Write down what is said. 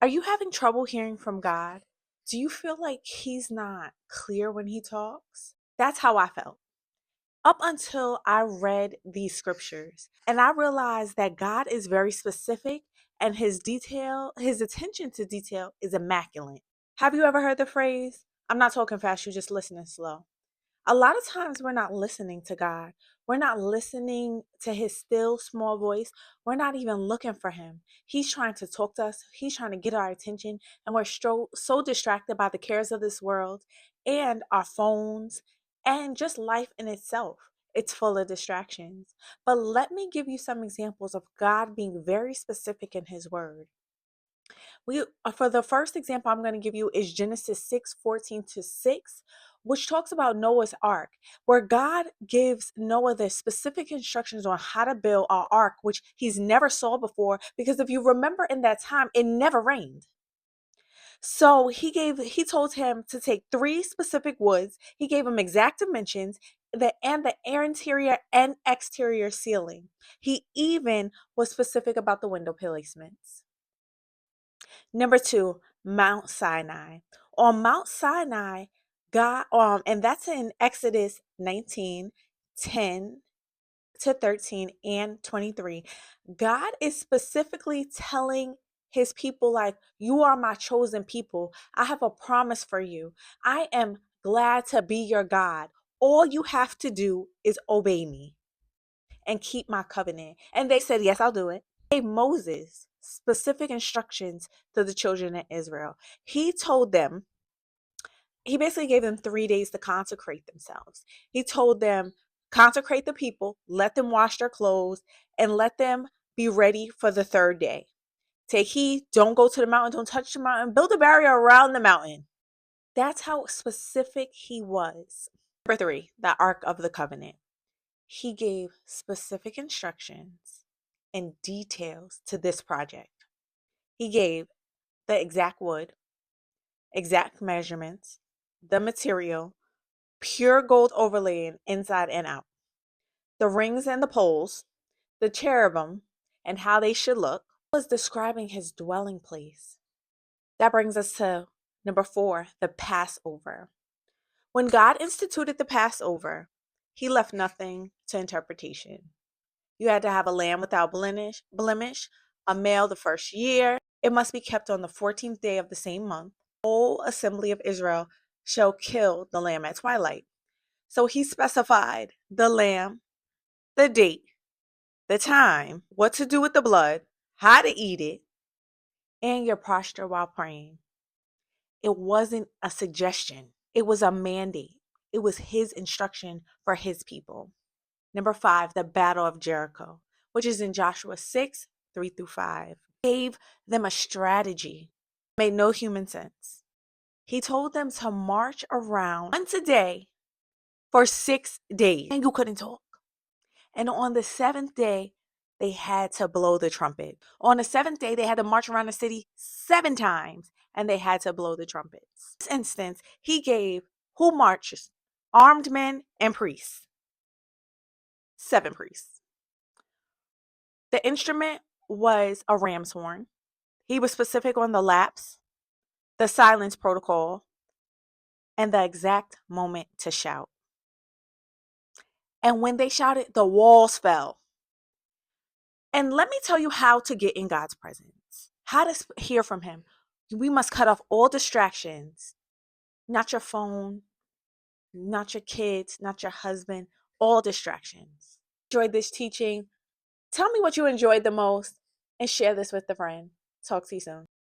Are you having trouble hearing from God? Do you feel like He's not clear when He talks? That's how I felt. Up until I read these scriptures and I realized that God is very specific and his attention to detail is immaculate. Have you ever heard the phrase, I'm not talking fast, you're just listening slow? A lot of times we're not listening to God. We're not listening to his still small voice. We're not even looking for him. He's trying to talk to us. He's trying to get our attention. And we're so distracted by the cares of this world and our phones and just life in itself. It's full of distractions. But let me give you some examples of God being very specific in his word. For the first example I'm going to give you is Genesis 6:14-6, which talks about Noah's ark, where God gives Noah the specific instructions on how to build an ark, which he's never saw before, because if you remember in that time, it never rained. So he told him to take three specific woods. He gave him exact dimensions, the interior and exterior ceiling. He even was specific about the window placements. Number two, Mount Sinai. On Mount Sinai, God, and that's in Exodus 19:10-13 and 23. God is specifically telling his people, like, you are my chosen people. I have a promise for you. I am glad to be your God. All you have to do is obey me and keep my covenant. And they said, yes, I'll do it. He gave Moses specific instructions to the children of Israel. He basically gave them 3 days to consecrate themselves. He told them, consecrate the people, let them wash their clothes, and let them be ready for the third day. Take heed, don't go to the mountain, don't touch the mountain, build a barrier around the mountain. That's how specific he was. Number three, the Ark of the Covenant. He gave specific instructions and details to this project. He gave the exact wood, exact measurements, the material, pure gold overlaying inside and out, the rings and the poles, the cherubim, and how they should look. He was describing his dwelling place. That brings us to number four, the Passover. When God instituted the Passover, he left nothing to interpretation. You had to have a lamb without blemish, a male the first year. It must be kept on the 14th day of the same month. The whole assembly of Israel shall kill the lamb at twilight. So he specified the lamb, the date, the time, what to do with the blood, how to eat it, and your posture while praying. It wasn't a suggestion, it was a mandate. It was his instruction for his people. Number five, the Battle of Jericho, which is in Joshua 6:3-5. Gave them a strategy. Made no human sense. He told them to march around once a day for 6 days, and you couldn't talk. And on the seventh day, they had to blow the trumpet. On the seventh day, they had to march around the city 7 times, and they had to blow the trumpets. In this instance, he gave who marches? Armed men and priests. 7 priests. The instrument was a ram's horn. He was specific on the laps, the silence protocol, and the exact moment to shout. And when they shouted, the walls fell. And let me tell you how to get in God's presence, how to hear from him. We must cut off all distractions, not your phone, not your kids, not your husband, all distractions. Enjoyed this teaching. Tell me what you enjoyed the most and share this with a friend. Talk to you soon.